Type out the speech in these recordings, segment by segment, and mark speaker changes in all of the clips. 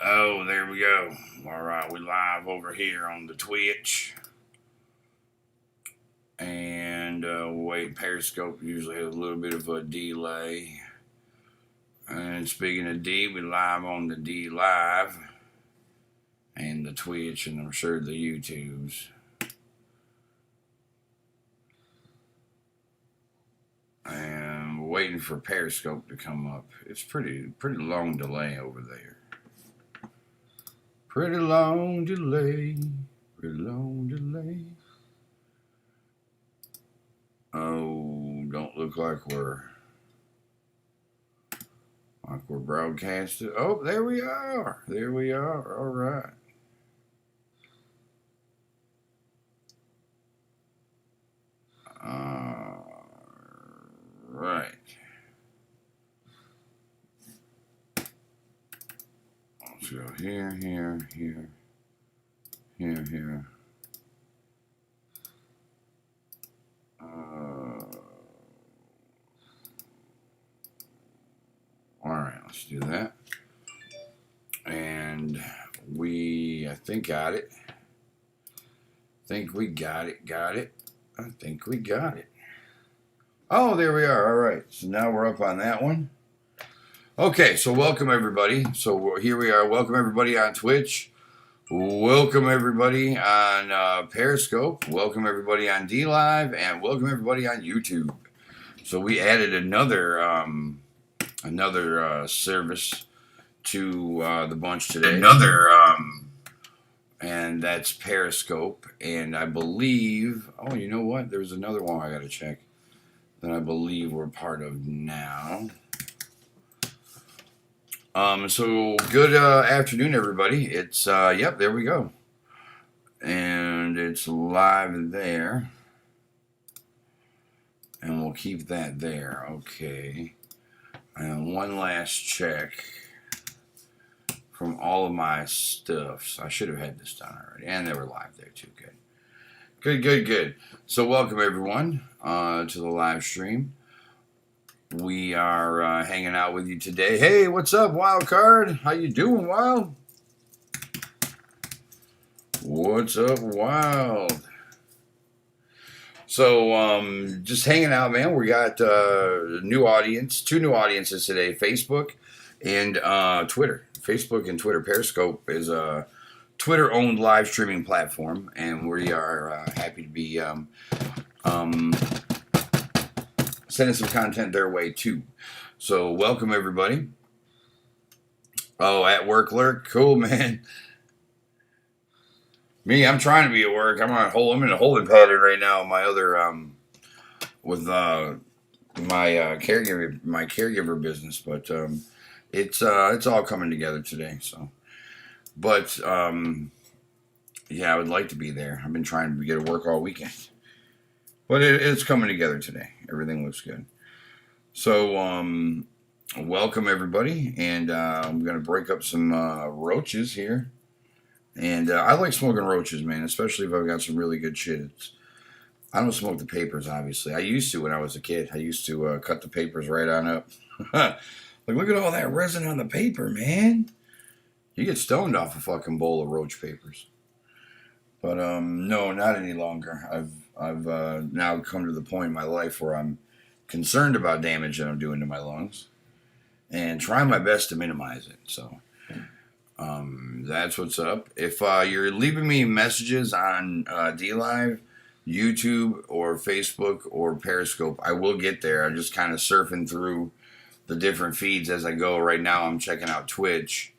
Speaker 1: Oh, there we go. All right, we live over here on the Twitch. And wait, Periscope usually has a little bit of a delay. And speaking of D, we live on the D Live and the Twitch, and I'm sure the YouTubes. And we're waiting for Periscope to come up. It's pretty long delay over there. Pretty long delay. Pretty long delay. Oh, don't look like we're broadcasting. Oh, there we are. There we are. All right. Right. Let's go here, here, here, here, here. All right, let's do that. And I think got it. Think we got it. I think we got it. Oh, there we are. All right. So now we're up on that one. Okay, so welcome everybody. So here we are. Welcome everybody on Twitch. Welcome everybody on Periscope. Welcome everybody on D Live, and welcome everybody on YouTube. So we added another service to the bunch today. And that's Periscope. And I believe, oh, you know what? There's another one I got to check that I believe we're part of now. So good afternoon, everybody. It's yep, there we go, and it's live there, and we'll keep that there. Okay, and one last check from all of my stuffs. I should have had this done already, and they were live there too. Good. So welcome everyone to the live stream. We are hanging out with you today. Hey, what's up, Wild Card? How you doing, Wild? What's up, Wild? So, just hanging out, man. We got new audience, two new audiences today, Facebook and Twitter. Facebook and Twitter. Periscope is a Twitter-owned live streaming platform, and we are happy to be sending some content their way too. So welcome everybody. Oh, at work lurk, cool man. Me, I'm trying to be at work. I'm in a holding pattern right now. My other with my caregiver business, but it's all coming together today. So, but yeah, I would like to be there. I've been trying to get to work all weekend. But it's coming together today. Everything looks good. So, welcome everybody. And I'm going to break up some roaches here. And I like smoking roaches, man, especially if I've got some really good shit. I don't smoke the papers, obviously. I used to when I was a kid. I used to cut the papers right on up. Like, look at all that resin on the paper, man. You get stoned off a fucking bowl of roach papers. But no, not any longer. I've now come to the point in my life where I'm concerned about damage that I'm doing to my lungs and trying my best to minimize it. So that's what's up. If you're leaving me messages on DLive, YouTube, or Facebook, or Periscope, I will get there. I'm just kind of surfing through the different feeds as I go. Right now I'm checking out Twitch.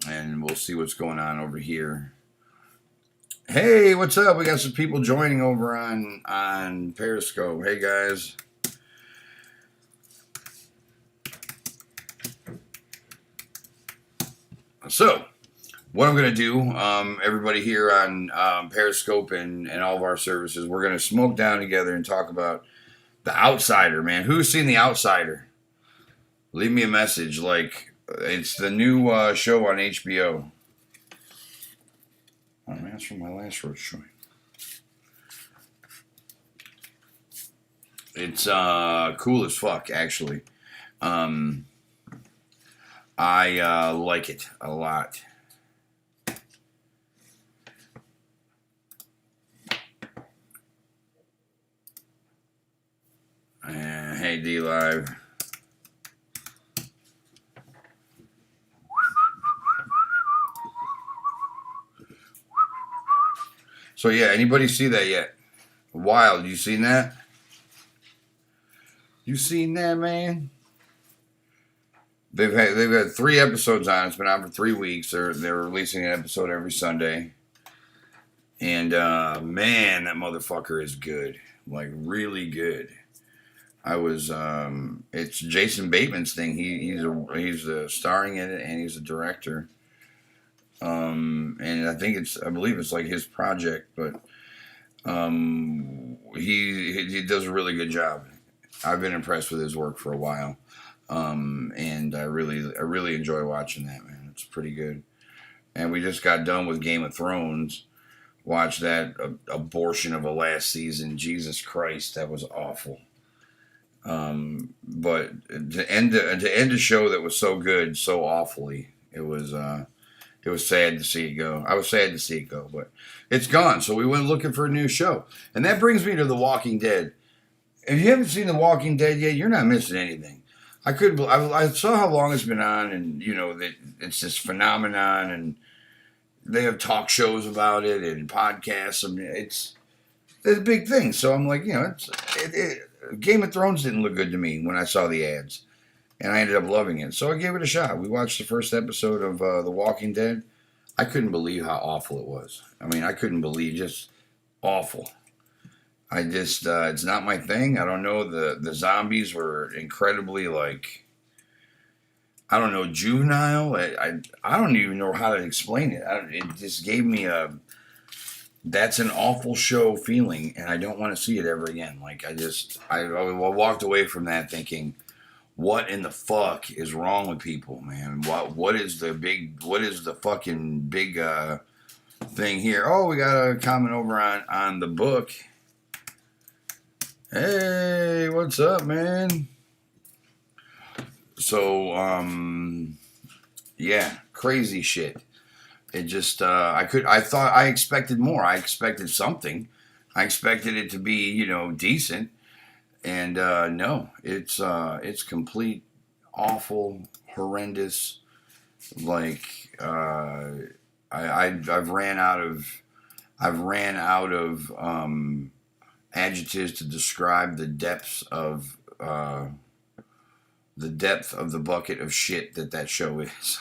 Speaker 1: And we'll see what's going on over here. Hey, what's up? We got some people joining over on Periscope. Hey, guys. So, what I'm going to do, everybody here on Periscope and all of our services, we're going to smoke down together and talk about The Outsider, man. Who's seen The Outsider? Leave me a message. Like, it's the new show on HBO. Oh, man, that's from my last roach joint. It's cool as fuck, actually. I like it a lot. Hey, D Live. So yeah, anybody see that yet? Wild, you seen that? You seen that, man? They've had 3 episodes on. It's been on for 3 weeks. They're releasing an episode every Sunday. And man, that motherfucker is good. Like really good. It's Jason Bateman's thing. He's starring in it and he's a director. And I believe it's like his project, but he does a really good job. I've been impressed with his work for a while. And I really enjoy watching that, man. It's pretty good. And we just got done with Game of Thrones. Watched that abortion of a last season. Jesus Christ, that was awful. But to end a show that was so good, so awfully, it was sad to see it go. I was sad to see it go, but it's gone. So we went looking for a new show, and that brings me to The Walking Dead. If you haven't seen The Walking Dead yet, you're not missing anything. I saw how long it's been on, and you know that it's this phenomenon, and they have talk shows about it and podcasts. I mean, it's a big thing. So I'm like, you know, Game of Thrones didn't look good to me when I saw the ads, and I ended up loving it. So I gave it a shot. We watched the first episode of The Walking Dead. I couldn't believe how awful it was. I mean, I couldn't believe, just awful. It's not my thing. I don't know. The zombies were incredibly, like, I don't know, juvenile. I don't even know how to explain it. It just gave me that's an awful show feeling, and I don't want to see it ever again. Like, I walked away from that thinking, what in the fuck is wrong with people, man? What is the fucking big thing here? Oh, we got a comment over on the book. Hey, what's up, man? So, yeah, crazy shit. It just, I expected more. I expected something. I expected it to be, you know, decent. And, no, it's complete, awful, horrendous. Like, I've ran out of, adjectives to describe the depth of the bucket of shit that show is.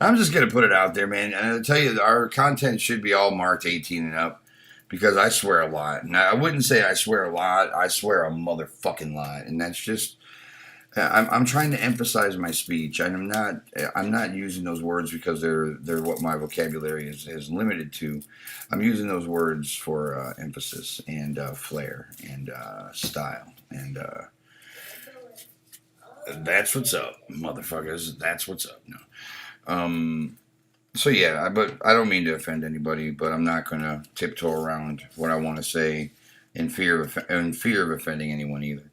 Speaker 1: I'm just gonna put it out there, man, and I'll tell you, our content should be all marked 18 and up, because I swear a lot. Now, I wouldn't say I swear a lot. I swear a motherfucking lot, and that's just. I'm trying to emphasize my speech. I'm not using those words because they're what my vocabulary is limited to. I'm using those words for emphasis and flair and style, and that's what's up, motherfuckers. That's what's up. No. So yeah, but I don't mean to offend anybody, but I'm not gonna tiptoe around what I want to say in fear of offending anyone either.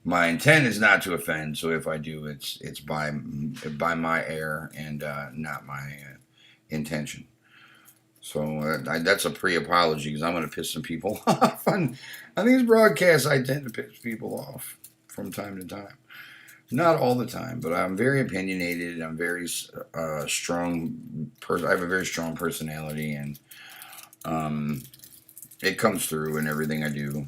Speaker 1: My intent is not to offend, so if I do, it's by my error and not my intention. So that's a pre-apology, because I'm going to piss some people off on these broadcasts. I tend to piss people off from time to time, not all the time, but I'm very opinionated. I'm very strong person. I have a very strong personality, and it comes through in everything I do.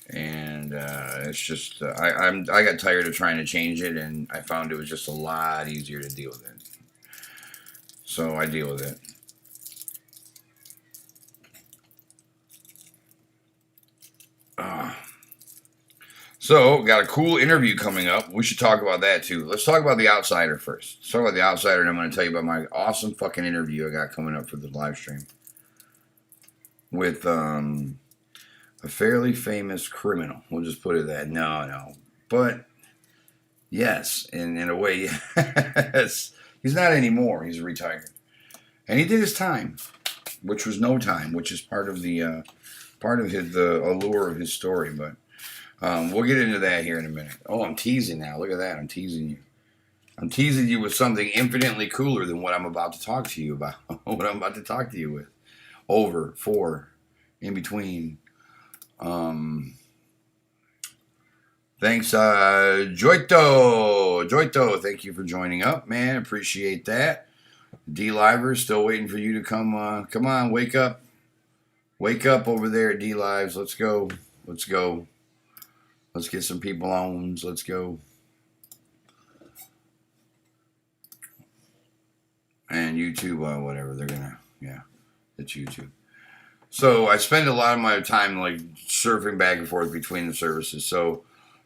Speaker 1: And it's just I got tired of trying to change it, and I found it was just a lot easier to deal with it. So I deal with it. So got a cool interview coming up. We should talk about that too. Let's talk about The Outsider first. Let's talk about The Outsider, and I'm going to tell you about my awesome fucking interview I got coming up for the live stream with a fairly famous criminal. We'll just put it that. No. But, yes, in a way, yes. He's not anymore. He's retired. And he did his time, which was no time, which is part of the allure of his story. But we'll get into that here in a minute. Oh, I'm teasing now. Look at that. I'm teasing you. I'm teasing you with something infinitely cooler than what I'm about to talk to you about. What I'm about to talk to you with. Over, for, in between. Thanks, Joito. Joito, thank you for joining up, man. Appreciate that. D-Livers, still waiting for you to come. Come on, wake up. Wake up over there at D-Lives. Let's go. Let's go. Let's get some people on. Let's go. And YouTube, whatever. They're going to, yeah, it's YouTube. So I spend a lot of my time like surfing back and forth between the services. So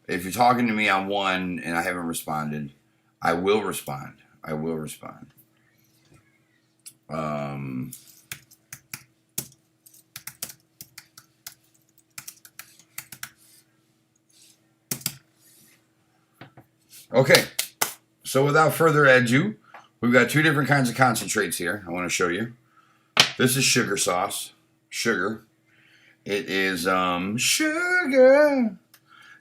Speaker 1: if you're talking to me on one and I haven't responded, I will respond. I will respond. Okay. So without further ado, we've got two different kinds of concentrates here. I want to show you. This is sugar sauce. Sugar. It is sugar.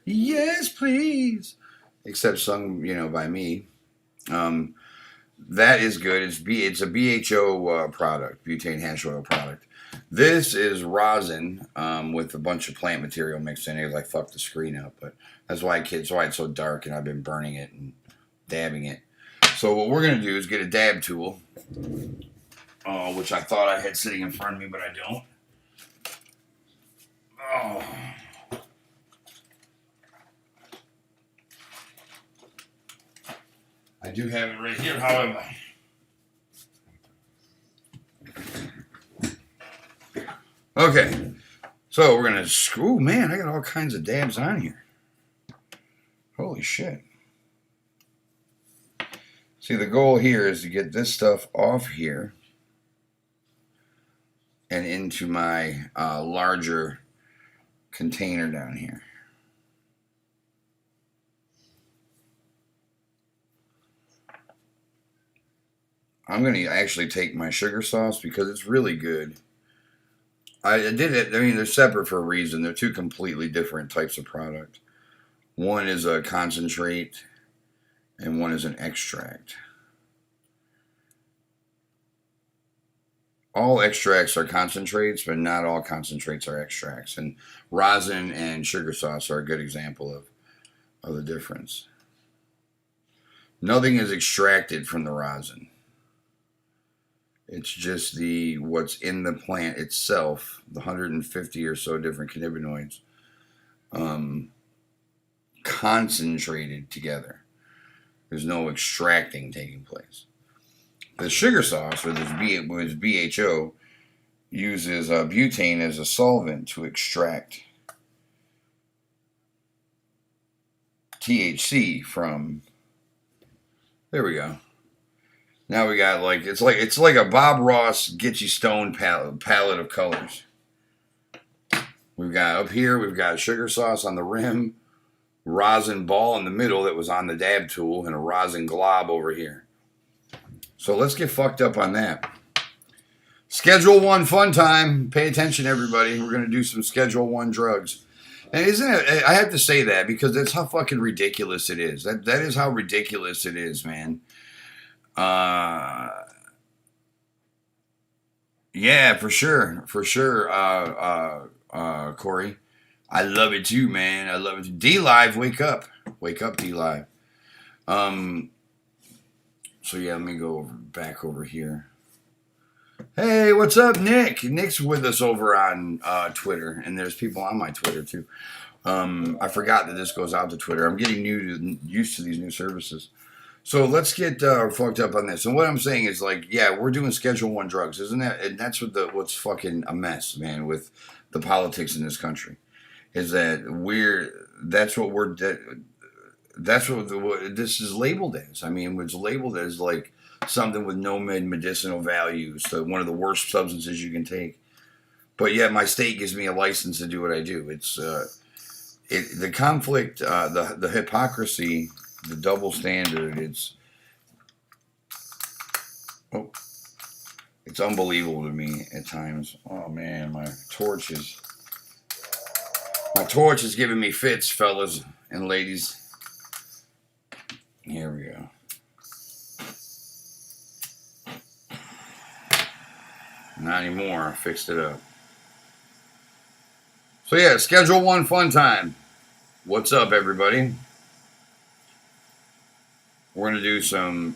Speaker 1: Yes, please. Except sung, by me. That is good. It's a BHO product, butane hash oil product. This is rosin with a bunch of plant material mixed in it. I fucked the screen up, but that's why it's so dark, and I've been burning it and dabbing it. So what we're gonna do is get a dab tool, which I thought I had sitting in front of me, but I don't. Oh. I do have it right here, however. Okay, so we're gonna screw. Man, I got all kinds of dabs on here. Holy shit. See, the goal here is to get this stuff off here and into my larger container down here. I'm going to actually take my sugar sauce because it's really good. I did it. I mean, they're separate for a reason. They're two completely different types of product. One is a concentrate and one is an extract. All extracts are concentrates, but not all concentrates are extracts. And rosin and sugar sauce are a good example of the difference. Nothing is extracted from the rosin. It's just what's in the plant itself, the 150 or so different cannabinoids, concentrated together. There's no extracting taking place. The sugar sauce, with BHO, uses butane as a solvent to extract THC from. There we go. Now we got it's like a Bob Ross Get You Stoned palette of colors. We've got up here, we've got sugar sauce on the rim, rosin ball in the middle that was on the dab tool, and a rosin glob over here. So let's get fucked up on that. Schedule 1 fun time. Pay attention, everybody. We're going to do some Schedule 1 drugs. And isn't it, I have to say that because that's how fucking ridiculous it is. That is how ridiculous it is, man. Yeah, for sure. For sure, Corey. I love it too, man. I love it too. D-Live, wake up. Wake up, D-Live. So yeah, let me go back over here. Hey, what's up, Nick? Nick's with us over on Twitter, and there's people on my Twitter too. I forgot that this goes out to Twitter. I'm getting used to these new services. So let's get fucked up on this. And what I'm saying is, yeah, we're doing Schedule 1 drugs, isn't that? And that's what's fucking a mess, man, with the politics in this country. Is that that's what this is labeled as. I mean, it's labeled as like something with no medicinal value, so one of the worst substances you can take. But yet my state gives me a license to do what I do. It's the conflict, the hypocrisy, the double standard. It's unbelievable to me at times. Oh man, my torch is giving me fits, fellas and ladies. Here we go. Not anymore. I fixed it up. So yeah, Schedule 1 fun time. What's up, everybody? We're gonna do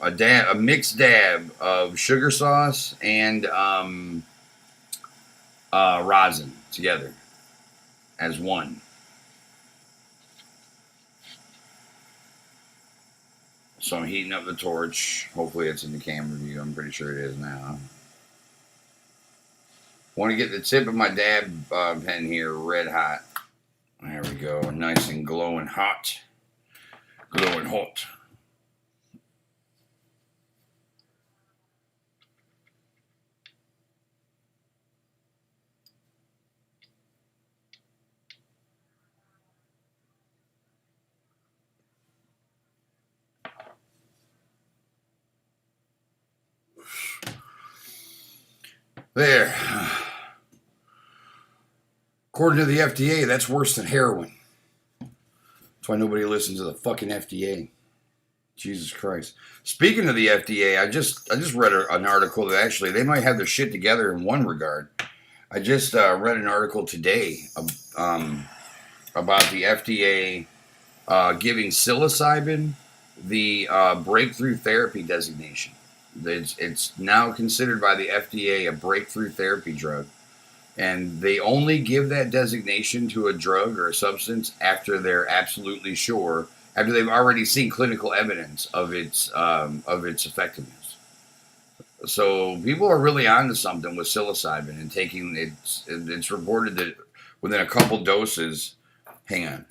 Speaker 1: a mixed dab of sugar sauce and rosin together as one. So I'm heating up the torch. Hopefully it's in the camera view. I'm pretty sure it is now. Want to get the tip of my dab pen here red hot. There we go. Nice and glowing hot. Glowing hot. There. According to the FDA, that's worse than heroin. That's why nobody listens to the fucking FDA. Jesus Christ. Speaking of the FDA, I just read an article that actually they might have their shit together in one regard. I just read an article today about the FDA giving psilocybin the breakthrough therapy designation. It's now considered by the FDA a breakthrough therapy drug. And they only give that designation to a drug or a substance after they're absolutely sure, after they've already seen clinical evidence of its effectiveness. So people are really onto something with psilocybin and taking it. It's reported that within a couple doses, hang on.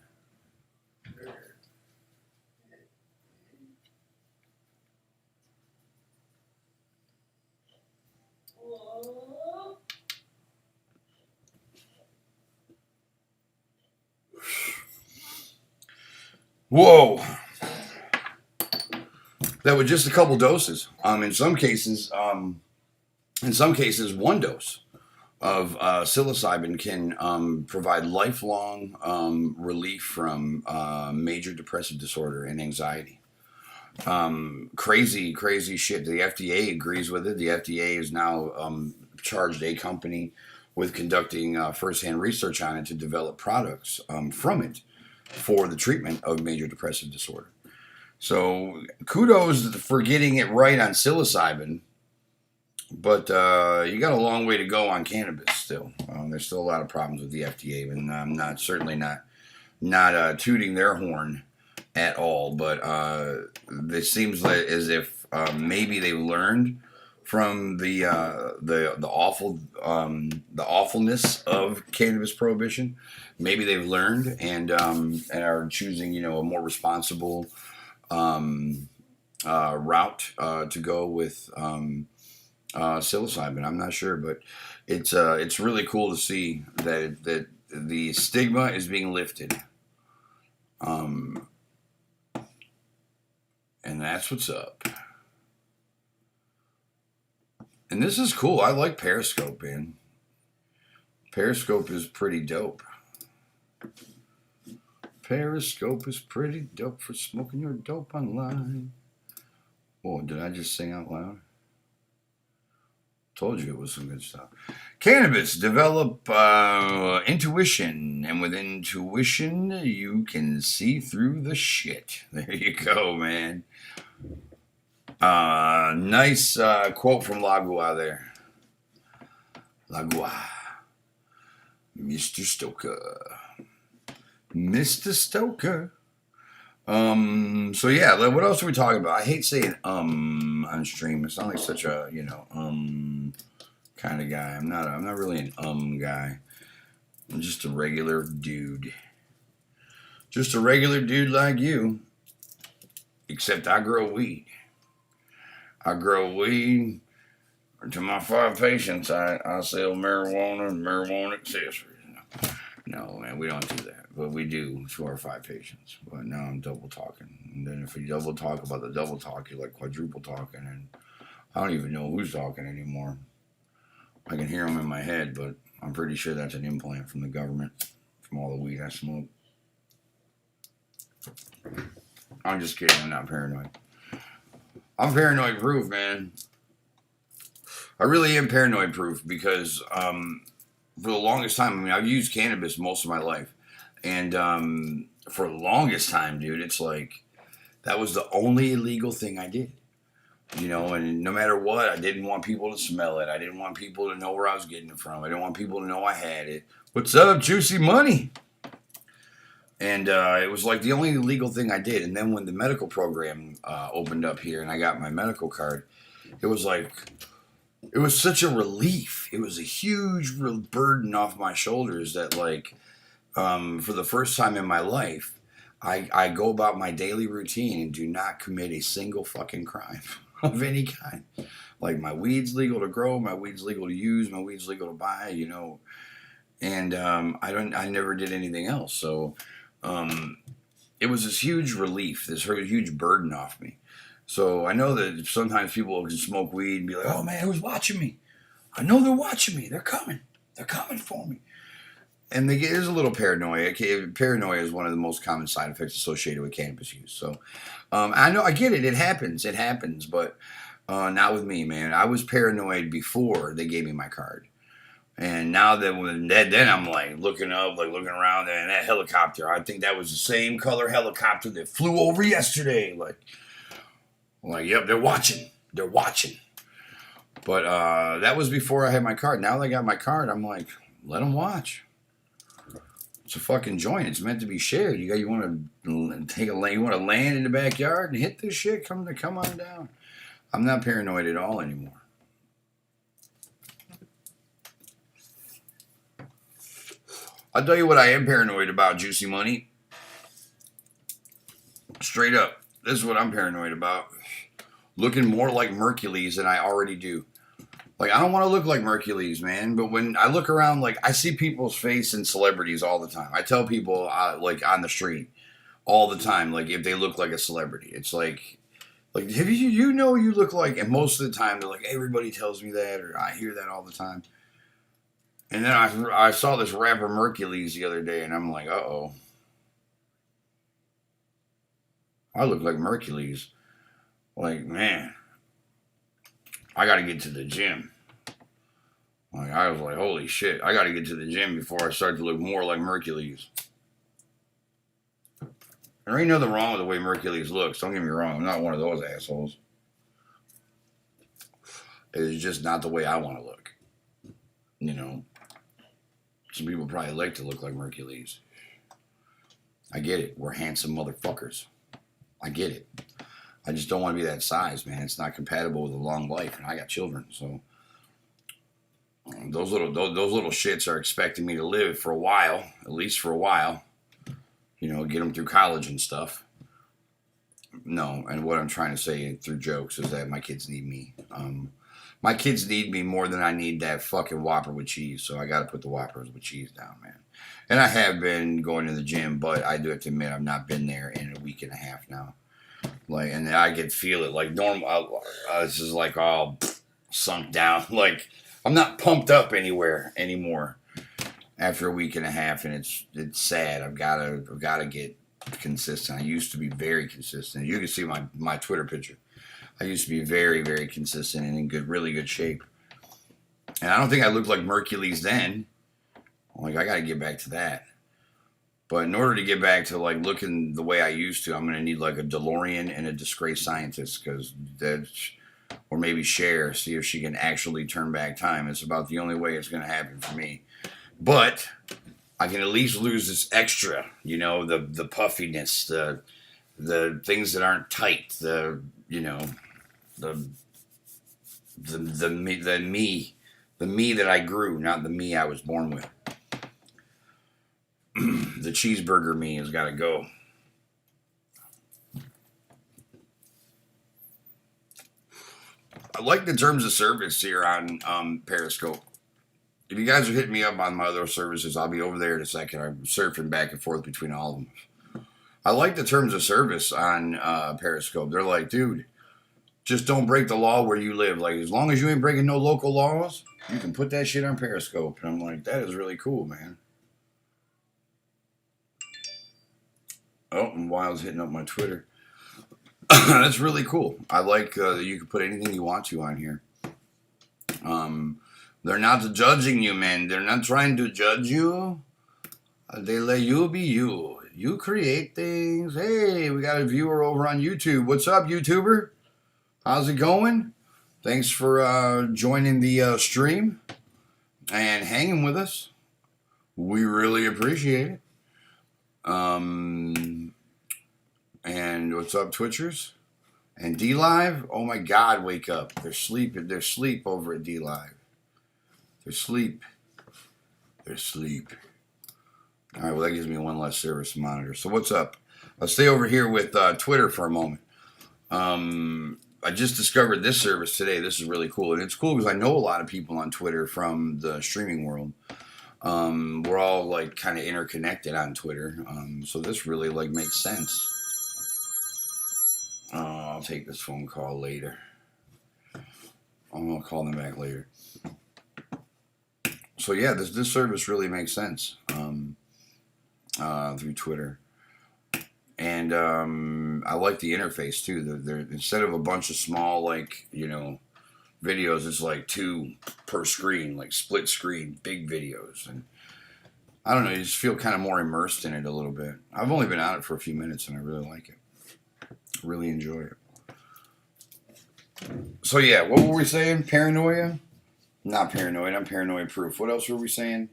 Speaker 1: Whoa. That was just a couple doses. In some cases, one dose of psilocybin can provide lifelong relief from major depressive disorder and anxiety. Crazy shit. The FDA agrees with it. The FDA has now charged a company with conducting firsthand research on it to develop products from it for the treatment of major depressive disorder. So kudos for getting it right on psilocybin, but you got a long way to go on cannabis still. There's still a lot of problems with the FDA, and I'm certainly not tooting their horn at all. But it seems like as if maybe they learned from the awfulness of cannabis prohibition. Maybe they've learned and are choosing a more responsible route to go with psilocybin. I'm not sure, but it's really cool to see that the stigma is being lifted. And that's what's up. And this is cool. I like Periscope, man. Periscope is pretty dope. Periscope is pretty dope for smoking your dope online. Oh, did I just sing out loud? Told you it was some good stuff. Cannabis, develop intuition, and with intuition, you can see through the shit. There you go, man. Nice quote from Lagua there. Lagua. Mr. Stoker. Mr. Stoker. So yeah, what else are we talking about? I hate saying on stream. It's not like such a kind of guy. I'm not really an guy. I'm just a regular dude. Just a regular dude like you. Except I grow weed. I grow weed. To my 5 patients, I sell marijuana and marijuana accessories. No, man, we don't do that. But we do to our 5 patients. But now I'm double talking. And then if we double talk about the double talk, you're like quadruple talking. And I don't even know who's talking anymore. I can hear them in my head, but I'm pretty sure that's an implant from the government, from all the weed I smoke. I'm just kidding. I'm not paranoid. I'm paranoid proof, man. I really am paranoid proof because for the longest time, I mean, I've used cannabis most of my life, and for the longest time, dude, it's like that was the only illegal thing I did. You know, and no matter what, I didn't want people to smell it. I didn't want people to know where I was getting it from. I didn't want people to know I had it. What's up, Juicy Money? And it was like the only legal thing I did. And then when the medical program opened up here and I got my medical card, it was like, it was such a relief. It was a huge burden off my shoulders that, like, for the first time in my life, I go about my daily routine and do not commit a single fucking crime of any kind. Like, my weed's legal to grow, my weed's legal to use, my weed's legal to buy, you know. And I never did anything else. So it was this huge relief, this huge burden off me. So I know that sometimes people can smoke weed and be like, "Oh man, who's watching me? I know they're watching me. They're coming. They're coming for me." And there's a little paranoia. Paranoia is one of the most common side effects associated with cannabis use. So I know, I get it. It happens. It happens. But not with me, man. I was paranoid before they gave me my card. And now then I'm like looking up, like looking around, and that helicopter, I think that was the same color helicopter that flew over yesterday. Like, yep, they're watching. They're watching. But that was before I had my card. Now that I got my card, I'm like, let them watch. It's a fucking joint. It's meant to be shared. You want to take a lane. You want to land in the backyard and hit this shit. Come on down. I'm not paranoid at all anymore. I'll tell you what I am paranoid about, Juicy Money. Straight up. This is what I'm paranoid about. Looking more like Mercules than I already do. Like, I don't want to look like Mercules, man. But when I look around, like, I see people's face and celebrities all the time. I tell people, like, on the street all the time, like, if they look like a celebrity. It's like have you know you look like, and most of the time they're like, everybody tells me that, or I hear that all the time. And then I saw this rapper Mercules the other day, and I'm like, uh-oh. I look like Mercules. Like, man, I got to get to the gym. Like, I was like, holy shit, I got to get to the gym before I start to look more like Mercules. There ain't nothing wrong with the way Mercules looks. Don't get me wrong. I'm not one of those assholes. It's just not the way I want to look. You know? Some people probably like to look like Mercules. I get it. We're handsome motherfuckers. I get it. I just don't want to be that size, man. It's not compatible with a long life, and I got children, so those little shits are expecting me to live for a while, at least for a while. You know, get them through college and stuff. No, and what I'm trying to say through jokes is that my kids need me. My kids need me more than I need that fucking Whopper with cheese. So I got to put the Whoppers with cheese down, man. And I have been going to the gym, but I do have to admit I've not been there in a week and a half now. Like, and I can feel it. Like, normal, this is like all sunk down. Like, I'm not pumped up anymore after a week and a half, and it's sad. I've got to get consistent. I used to be very consistent. You can see my Twitter picture. I used to be very, very consistent and in really good shape. And I don't think I looked like Mercules then. Like, I got to get back to that. But in order to get back to, like, looking the way I used to, I'm going to need, like, a DeLorean and a disgraced scientist. Or maybe Cher, see if she can actually turn back time. It's about the only way it's going to happen for me. But I can at least lose this extra, you know, the puffiness, the things that aren't tight, the me that I grew, not the me I was born with. The cheeseburger me has got to go. I like the terms of service here on Periscope. If you guys are hitting me up on my other services, I'll be over there in a second. I'm surfing back and forth between all of them. I like the terms of service on Periscope. They're like, dude, just don't break the law where you live. Like, as long as you ain't breaking no local laws, you can put that shit on Periscope. And I'm like, that is really cool, man. Oh, and Wild's hitting up my Twitter. That's really cool. I like that you can put anything you want to on here. They're not judging you, man. They're not trying to judge you. They let you be you. You create things. Hey, we got a viewer over on YouTube. What's up, YouTuber? How's it going? Thanks for joining the stream and hanging with us. We really appreciate it. And what's up, Twitchers? And D Live? Oh my God, wake up. They're sleeping. They're asleep over at D Live. They're asleep. They're asleep. All right, well, that gives me one less service to monitor. So what's up? I'll stay over here with Twitter for a moment. I just discovered this service today. This is really cool. And it's cool because I know a lot of people on Twitter from the streaming world. We're all like kind of interconnected on Twitter. So this really like makes sense. I'll take this phone call later. I'll call them back later. So yeah, this service really makes sense through Twitter. And I like the interface too. They're instead of a bunch of small like, you know, videos, it's like 2 per screen, like split screen, big videos. And I don't know, you just feel kind of more immersed in it a little bit. I've only been on it for a few minutes and I really like it. Really enjoy it. So yeah, what were we saying? Paranoia? Not paranoid. I'm paranoid proof. What else were we saying?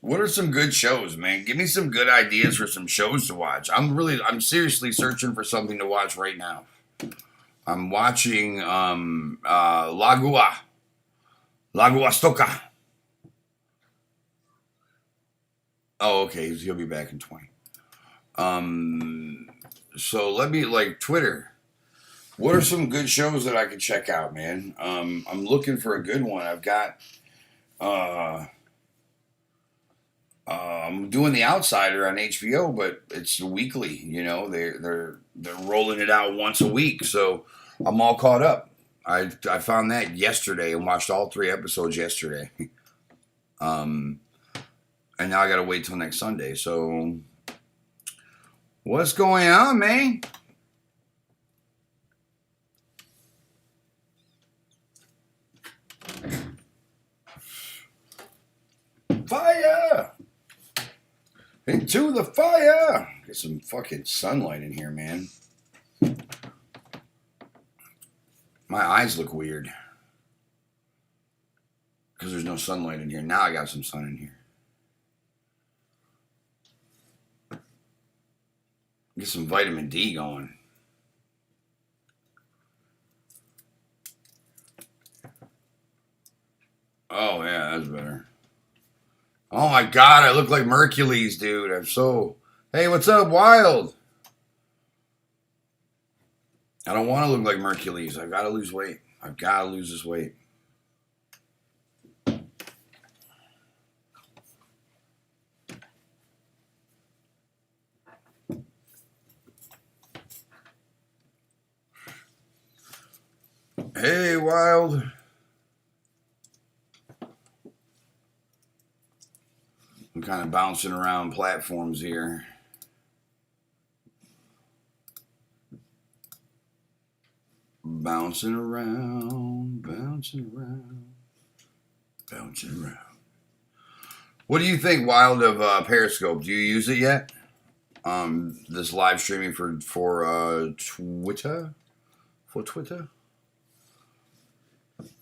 Speaker 1: What are some good shows, man? Give me some good ideas for some shows to watch. I'm seriously searching for something to watch right now. I'm watching Lagua Stoka. Oh, okay. He'll be back in 20. So let me, like, Twitter. What are some good shows that I could check out, man? I'm looking for a good one. I've got, I'm doing The Outsider on HBO, but it's weekly. You know, they're rolling it out once a week, so I'm all caught up. I found that yesterday and watched all 3 episodes yesterday. And now I gotta wait till next Sunday. So, what's going on, man? Fire! Into the fire! Get some fucking sunlight in here, man. My eyes look weird. Because there's no sunlight in here. Now I got some sun in here. Get some vitamin D going. Oh, yeah, that's better. Oh, my God, I look like Mercules, dude. I'm so... Hey, what's up, Wild? I don't want to look like Mercules. I've got to lose weight. I've got to lose this weight. Hey, Wild. I'm kind of bouncing around platforms here. Bouncing around, bouncing around, bouncing around. What do you think, Wild, of Periscope? Do you use it yet? This live streaming for Twitter? For Twitter?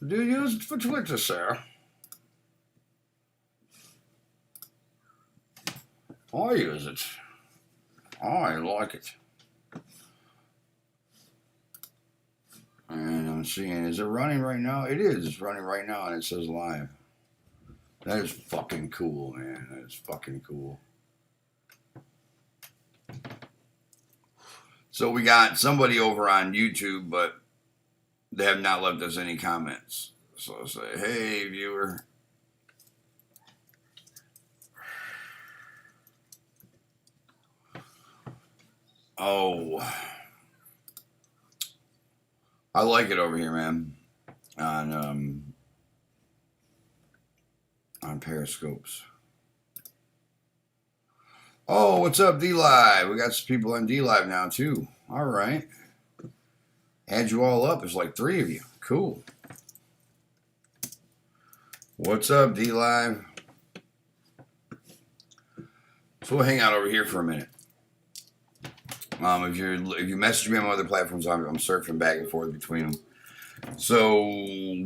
Speaker 1: Do you use it for Twitter, sir? I use it. I like it. And I'm seeing, is it running right now? It is. It's running right now, and it says live. That is fucking cool, man. That is fucking cool. So we got somebody over on YouTube, but they have not left us any comments. So I'll say, hey, viewer. Oh, I like it over here, man. On Periscopes. Oh, what's up, D Live? We got some people on D Live now too. All right. Add you all up. There's like 3 of you. Cool. What's up, D Live? So we'll hang out over here for a minute. If you message me on other platforms, I'm surfing back and forth between them. So,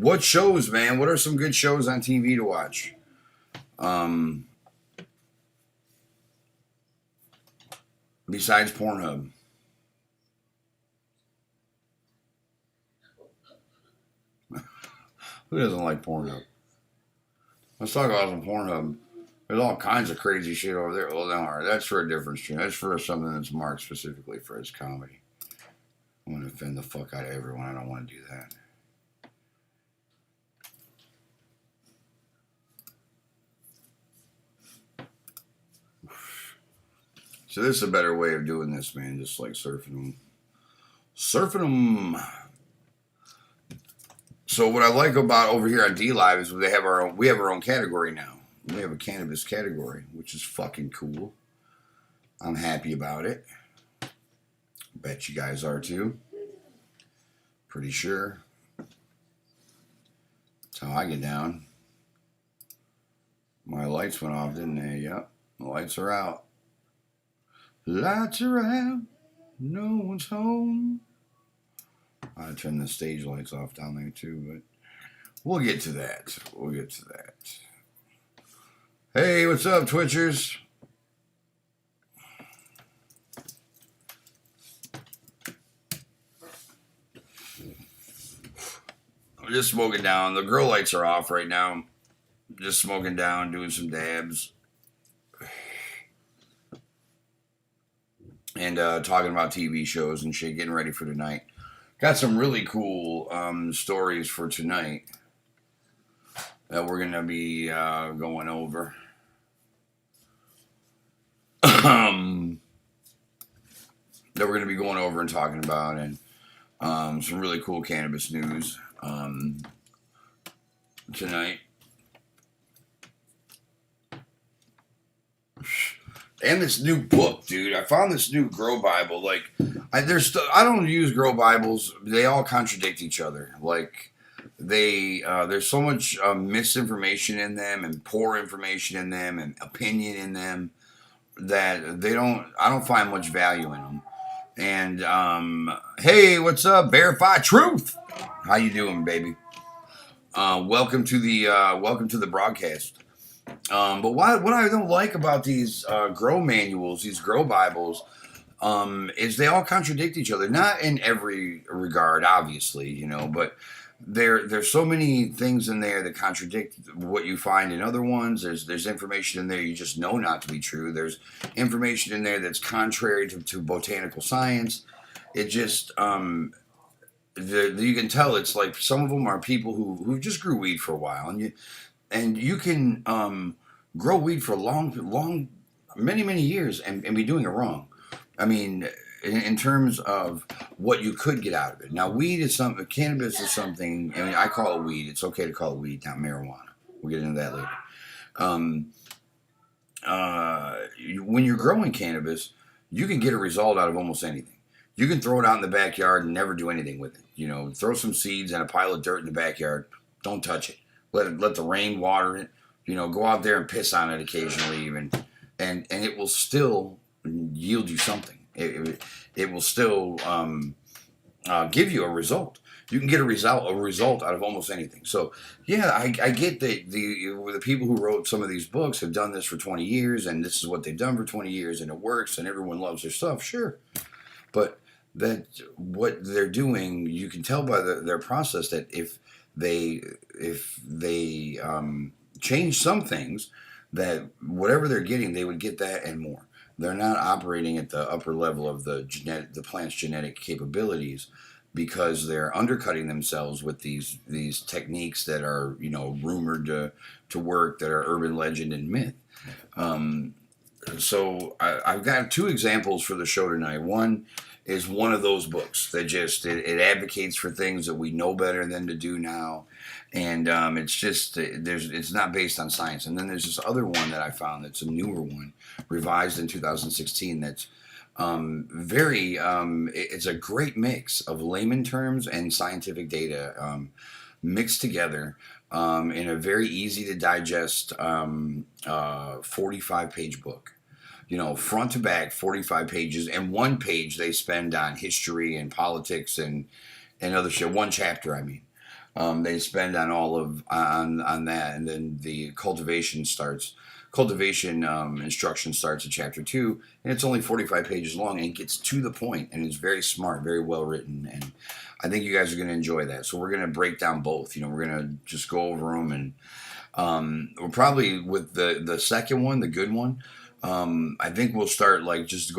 Speaker 1: what shows, man? What are some good shows on TV to watch? Besides Pornhub. Who doesn't like Pornhub? Let's talk about some Pornhub. There's all kinds of crazy shit over there. Well, no, that's for a different stream. That's for something that's marked specifically for its comedy. I want to offend the fuck out of everyone. I don't want to do that. So this is a better way of doing this, man. Just like surfing them. Surfing them. So what I like about over here on D Live is we have our own category now. We have a cannabis category, which is fucking cool. I'm happy about it. Bet you guys are too. Pretty sure. That's how I get down. My lights went off, didn't they? Yep. The lights are out. Lights are out. No one's home. I turned the stage lights off down there too, but we'll get to that. We'll get to that. Hey, what's up, Twitchers? I'm just smoking down. The grow lights are off right now. Just smoking down, doing some dabs. And talking about TV shows and shit, getting ready for tonight. Got some really cool stories for tonight that we're going to be going over. That we're going to be going over and talking about, and some really cool cannabis news tonight. And this new book, dude. I found this new Grow Bible. Like, I don't use Grow Bibles. They all contradict each other. Like, there's so much misinformation in them, and poor information in them, and opinion in them, that I don't find much value in them. And hey, what's up, Verify Truth? How you doing, baby? Welcome to the broadcast. But what I don't like about these grow manuals, these grow Bibles, is they all contradict each other. Not in every regard, obviously, you know, but there's so many things in there that contradict what you find in other ones. There's information in there you just know not to be true. There's information in there that's contrary to botanical science. It just you can tell it's like some of them are people who just grew weed for a while, and you can grow weed for many years and be doing it wrong. I mean, in terms of what you could get out of it. Now, cannabis is something, I mean, I call it weed. It's okay to call it weed, not marijuana. We'll get into that later. When you're growing cannabis, you can get a result out of almost anything. You can throw it out in the backyard and never do anything with it. You know, throw some seeds and a pile of dirt in the backyard. Don't touch it. Let the rain water it. You know, go out there and piss on it occasionally even. And it will still yield you something. It will still give you a result. You can get a result out of almost anything. So, yeah, I get that the people who wrote some of these books have done this for 20 years, and this is what they've done for 20 years, and it works, and everyone loves their stuff, sure. But what they're doing, you can tell by their process that if they change some things, that whatever they're getting, they would get that and more. They're not operating at the upper level of the plant's genetic capabilities, because they're undercutting themselves with these techniques that are, you know, rumored to work, that are urban legend and myth. So I've got 2 examples for the show tonight. One is one of those books that just it advocates for things that we know better than to do now, and it's not based on science. And then there's this other one that I found that's a newer one, revised in 2016, that's It's a great mix of layman terms and scientific data mixed together in a very easy to digest 45-page book. You know, front to back, 45 pages, and one page they spend on history and politics and other shit. One chapter, I mean. They spend on all of on that, and then the cultivation starts. Cultivation instruction starts at chapter 2, and it's only 45 pages long, and it gets to the point, and it's very smart, very well written, and I think you guys are going to enjoy that. So we're going to break down both. You know, we're going to just go over them, and we're probably with the second one, the good one. I think we'll start like just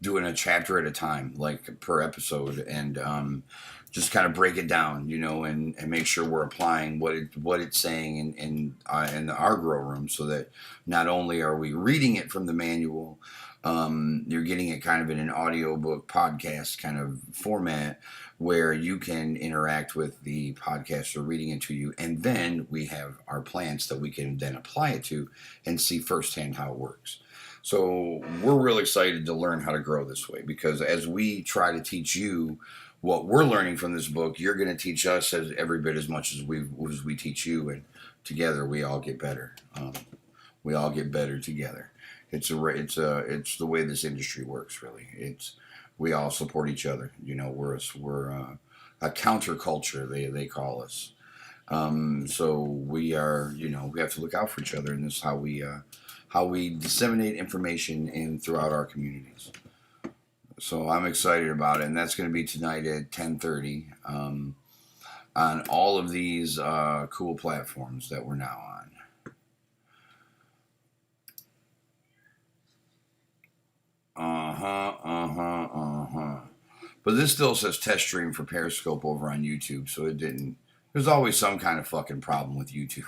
Speaker 1: doing a chapter at a time, like per episode, and just kind of break it down, you know, and make sure we're applying what it's saying in our grow room, so that not only are we reading it from the manual, you're getting it kind of in an audiobook podcast kind of format where you can interact with the podcaster reading it to you, and then we have our plants that we can then apply it to and see firsthand how it works. So we're really excited to learn how to grow this way, because as we try to teach you what we're learning from this book, you're going to teach us as every bit as much as we teach you, and together we all get better. We all get better together. It's the way this industry works. Really, we all support each other. You know, we're a counterculture. They call us. So we are. You know, we have to look out for each other, and this is how we disseminate information throughout our communities. So I'm excited about it, and that's going to be tonight at 10:30 on all of these cool platforms that we're now on. But this still says test stream for Periscope over on YouTube, so it didn't. There's always some kind of fucking problem with YouTube.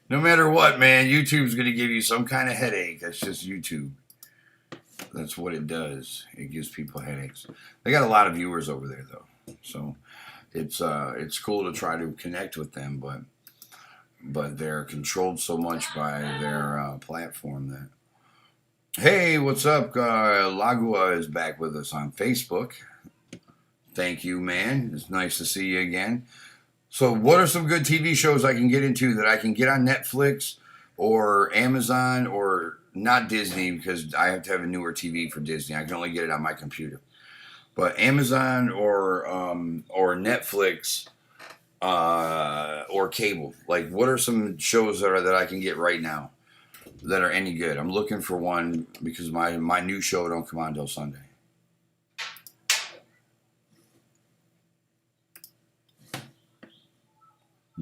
Speaker 1: No matter what, man, YouTube's going to give you some kind of headache. That's just YouTube. That's what it does. It gives people headaches. They got a lot of viewers over there, though, so it's cool to try to connect with them, but they're controlled so much by their platform that. Hey, what's up? Lagua is back with us on Facebook. Thank you, man. It's nice to see you again. So, what are some good TV shows I can get into that I can get on Netflix or Amazon or not Disney, because I have to have a newer TV for Disney. I can only get it on my computer. But Amazon or Netflix or cable. Like, what are some shows that I can get right now that are any good? I'm looking for one because my new show don't come on until Sunday.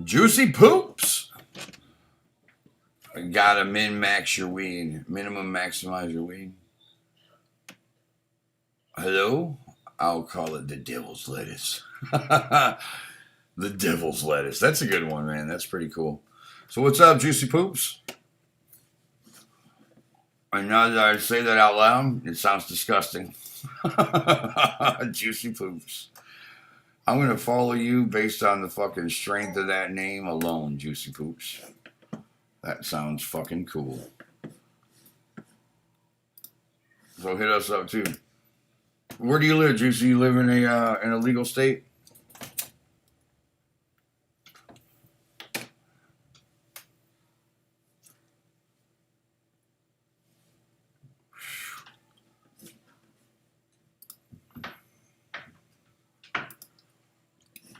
Speaker 1: Juicy Poops. Gotta min-max your weed. Minimum maximize your weed. Hello? I'll call it the devil's lettuce. The devil's lettuce. That's a good one, man. That's pretty cool. So what's up, Juicy Poops? And now that I say that out loud, it sounds disgusting. Juicy Poops. I'm going to follow you based on the fucking strength of that name alone, Juicy Poops. That sounds fucking cool. So hit us up too. Where do you live, Juicy? You live in a legal state?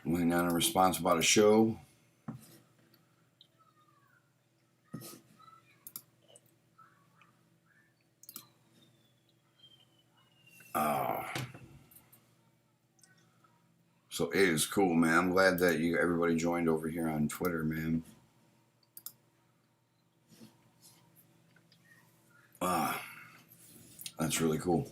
Speaker 1: Waiting on a response about a show. So it is cool, man. I'm glad that everybody joined over here on Twitter, man. That's really cool.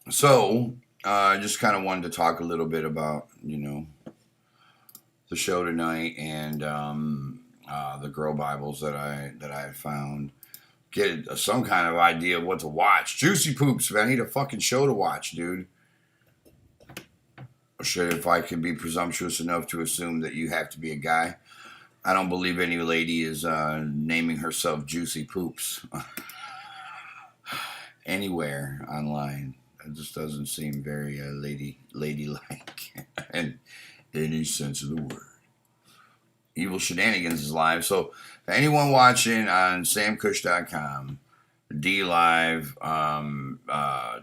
Speaker 1: So I just kind of wanted to talk a little bit about, the show tonight and the Grow Bibles that I found. Get some kind of idea of what to watch. Juicy Poops, man. I need a fucking show to watch, dude. Or shit, if I could be presumptuous enough to assume that you have to be a guy. I don't believe any lady is naming herself Juicy Poops. anywhere online. It just doesn't seem very ladylike in any sense of the word. Evil Shenanigans is live. So anyone watching on samkush.com, D Live,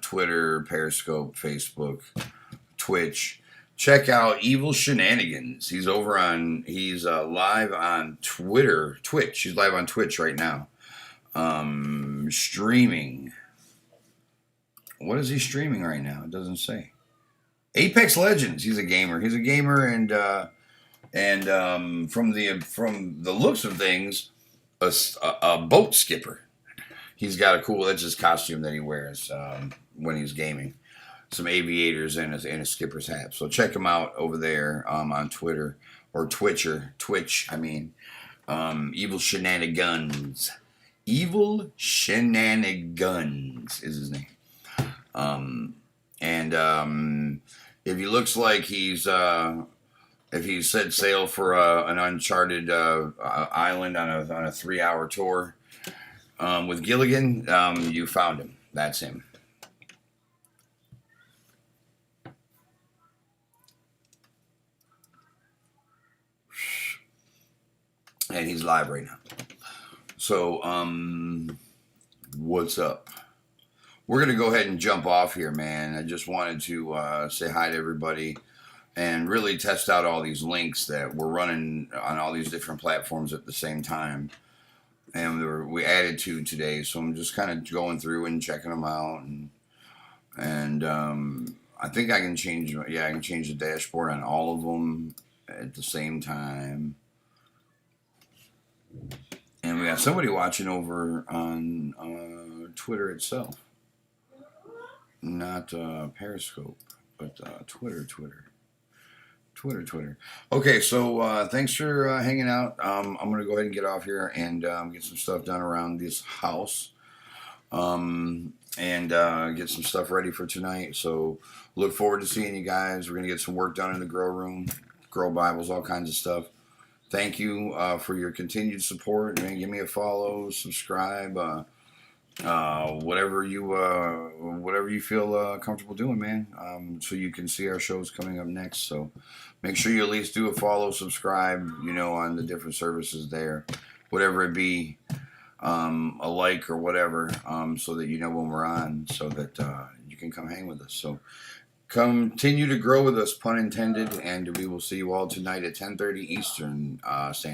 Speaker 1: Twitter, Periscope, Facebook, Twitch, check out Evil Shenanigans. He's live on Twitch. He's live on Twitch right now. Streaming. What is he streaming right now? It doesn't say. Apex Legends. He's a gamer. He's a gamer, and from the looks of things, a boat skipper. He's got a cool. That's his costume that he wears when he's gaming. Some aviators and a skipper's hat. So check him out over there on Twitter or Twitch. I mean, Evil Shenanigans. Evil Shenanigans is his name. If he looks like if he set sail for an uncharted island on a 3-hour tour with Gilligan, you found him. That's him. And he's live right now. So, what's up? We're going to go ahead and jump off here, man. I just wanted to say hi to everybody and really test out all these links that we're running on all these different platforms at the same time. And we added 2 today, so I'm just kind of going through and checking them out. And I think I can change the dashboard on all of them at the same time. And we got somebody watching over on Twitter itself. Not Periscope, but Twitter. Okay, so thanks for hanging out. I'm going to go ahead and get off here and get some stuff done around this house. And get some stuff ready for tonight. So look forward to seeing you guys. We're going to get some work done in the grow room, grow Bibles, all kinds of stuff. Thank you for your continued support. Man, give me a follow, subscribe, whatever you feel comfortable doing, man. So you can see our shows coming up next. So make sure you at least do a follow, subscribe, on the different services there, whatever it be, a like or whatever, so that you know when we're on, so that you can come hang with us. So continue to grow with us, pun intended, and we will see you all tonight at 10:30 Eastern Standard.